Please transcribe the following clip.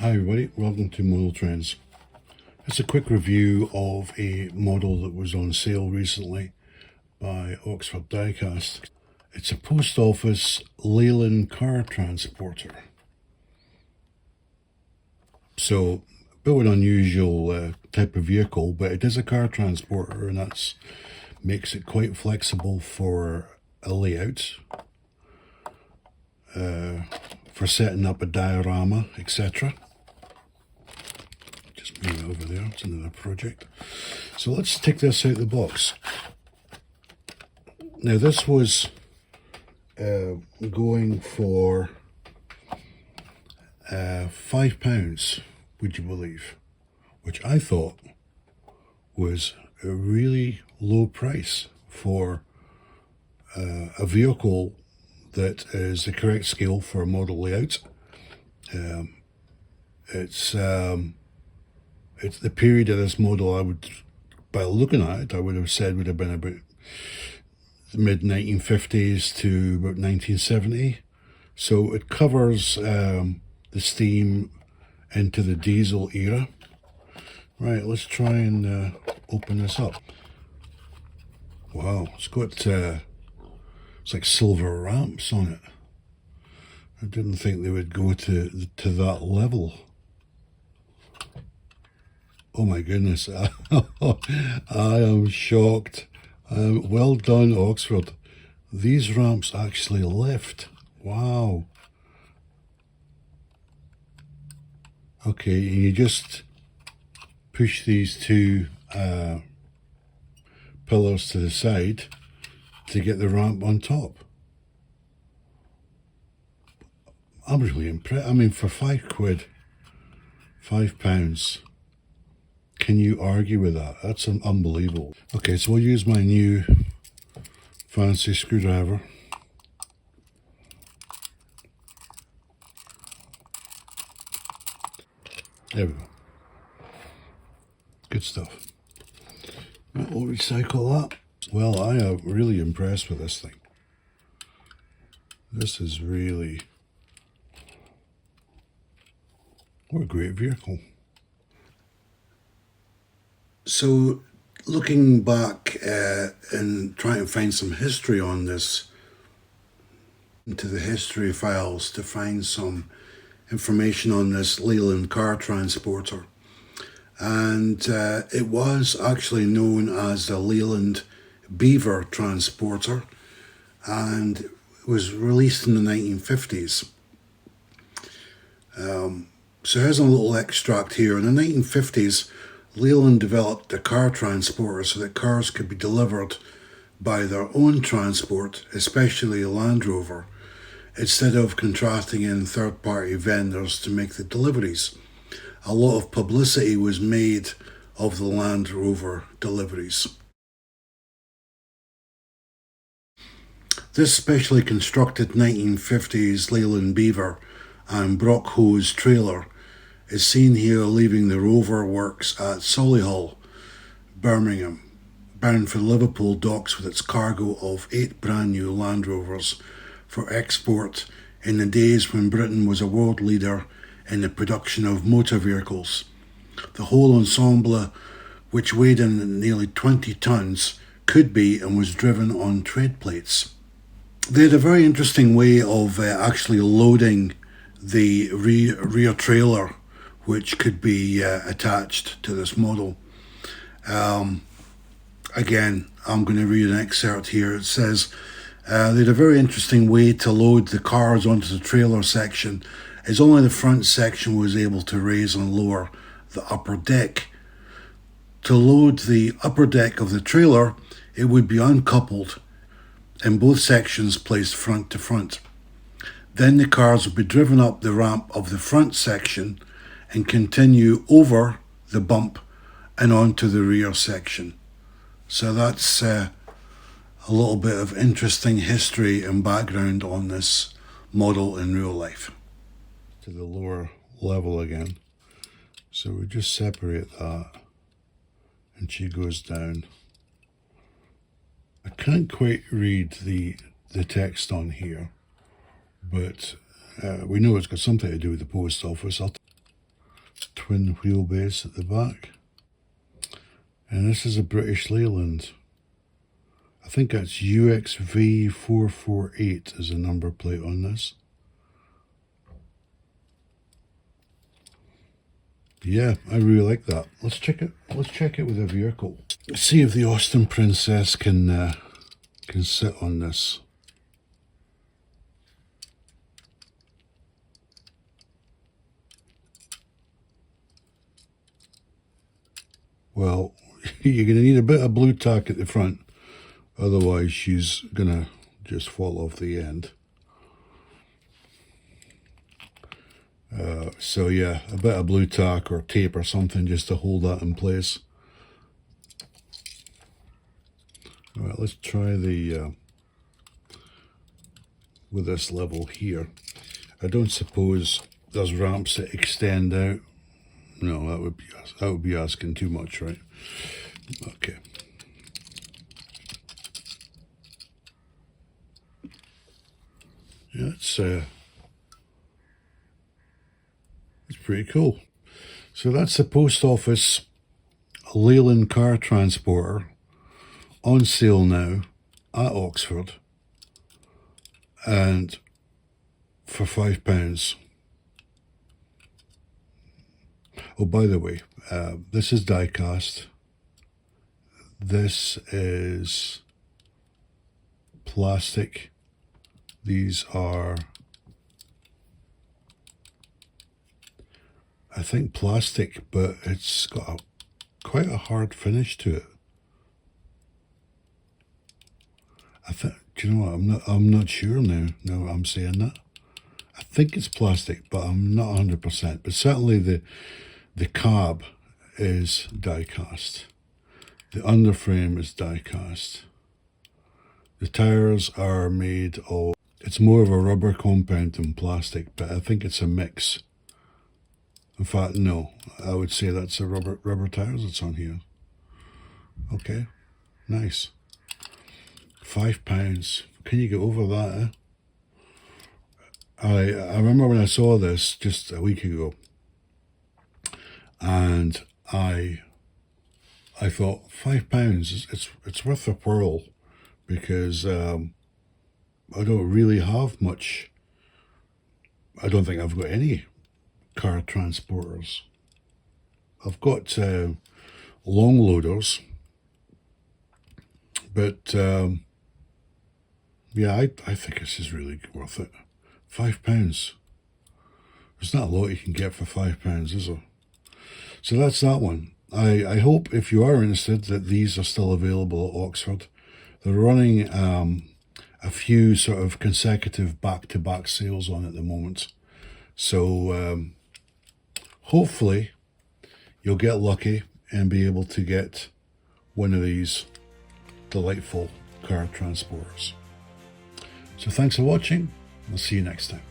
Hi everybody, welcome to Model Trends. It's a quick review of a model that was on sale recently by Oxford Diecast. It's a post office Leyland car transporter. So, a bit of an unusual type of vehicle, but it is a car transporter, and that makes it quite flexible for a layout, for setting up a diorama, etc. Just move it over there, it's another project. So let's take this out of the box. Now this was going for £5, would you believe? Which I thought was a really low price for a vehicle that is the correct scale for a model layout. It's the period of this model, I would, by looking at it, I would have said would have been about the mid-1950s to about 1970. So it covers the steam into the diesel era. Right, let's try and open this up. Wow, it's got, it's like silver ramps on it. I didn't think they would go to that level. Oh my goodness, I am shocked. Well done, Oxford. These ramps actually lift. Wow. Okay, you just push these two pillars to the side to get the ramp on top. I'm really impressed. I mean, for £5, £5, can you argue with that? That's unbelievable. Okay, so we'll use my new fancy screwdriver. There we go. Good stuff. We'll recycle that. Well, I am really impressed with this thing. This is really... what a great vehicle. So, looking back and trying to find some history on this, into the history files to find some information on this Leyland car transporter. And it was actually known as the Leyland Beaver transporter, and it was released in the 1950s. So here's a little extract here. In the 1950s, Leyland developed a car transporter so that cars could be delivered by their own transport, especially Land Rover, instead of contracting in third-party vendors to make the deliveries. A lot of publicity was made of the Land Rover deliveries. This specially constructed 1950s Leyland Beaver and Brockhose trailer is seen here leaving the Rover works at Solihull, Birmingham, bound for Liverpool docks with its cargo of 8 brand new Land Rovers for export in the days when Britain was a world leader in the production of motor vehicles. The whole ensemble, which weighed in nearly 20 tonnes, could be and was driven on tread plates. They had a very interesting way of actually loading the rear trailer, which could be attached to this model. Again, I'm going to read an excerpt here. It says, they had a very interesting way to load the cars onto the trailer section, as only the front section was able to raise and lower the upper deck. To load the upper deck of the trailer, it would be uncoupled and both sections placed front to front. Then the cars would be driven up the ramp of the front section and continue over the bump and onto the rear section. So that's a little bit of interesting history and background on this model in real life. To the lower level again. So we just separate that and she goes down. I can't quite read the text on here, but we know it's got something to do with the post office. twin wheelbase at the back. And this is a British Leyland. I think that's UXV448 is the number plate on this. Yeah, I really like that. Let's check it. Let's check it with a vehicle. Let's see if the Austin Princess can sit on this. Well, you're going to need a bit of blue tack at the front, otherwise she's going to just fall off the end. So yeah, a bit of blue tack or tape or something just to hold that in place. All right, let's try the with this level here. I don't suppose there's ramps that extend out. No, that would be asking too much, right? Okay. Yeah, it's pretty cool. So that's the post office Leyland car transporter on sale now at Oxford, and for £5. Oh, by the way, this is die cast. This is plastic. These are, I think, plastic, but it's got quite a hard finish to it. Do you know what? I'm not sure now. Now I'm saying that. I think it's plastic, but I'm not 100%. But certainly the cab is die cast. The underframe is die cast. The tires are made of, it's more of a rubber compound than plastic, but I think it's a mix. In fact, no, I would say that's a rubber tires that's on here. Okay, nice. £5. Can you get over that, eh? I remember when I saw this just a week ago, and I thought £5, it's worth a whirl, because I don't really have much. I don't think I've got any car transporters. I've got long loaders, but yeah, I think this is really worth it. £5. There's not a lot you can get for £5, is there? So that's that one. I hope, if you are interested, that these are still available at Oxford. They're running a few sort of consecutive back-to-back sales on at the moment. So hopefully you'll get lucky and be able to get one of these delightful car transporters. So thanks for watching. I'll see you next time.